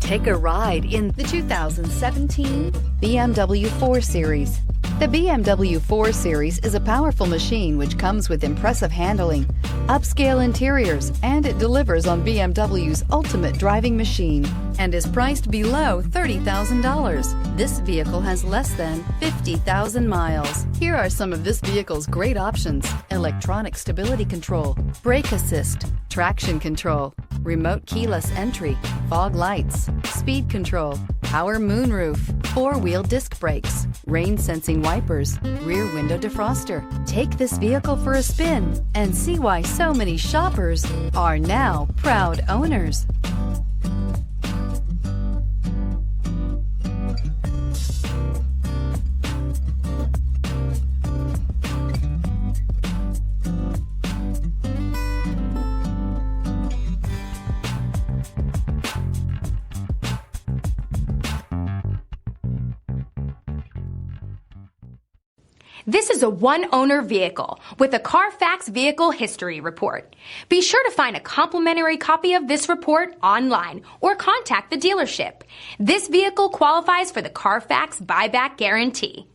Take a ride in the 2017 BMW 4 Series. The BMW 4 Series is a powerful machine which comes with impressive handling, upscale interiors, and it delivers on BMW's ultimate driving machine and is priced below $30,000. This vehicle has less than 50,000 miles. Here are some of this vehicle's great options: electronic stability control, brake assist, traction control, remote keyless entry, fog lights, speed control, power moonroof, four-wheel disc brakes, rain sensing wipers, rear window defroster. Take this vehicle for a spin and see why so many shoppers are now proud owners. This is a one-owner vehicle with a Carfax Vehicle History Report. Be sure to find a complimentary copy of this report online or contact the dealership. This vehicle qualifies for the Carfax Buyback Guarantee.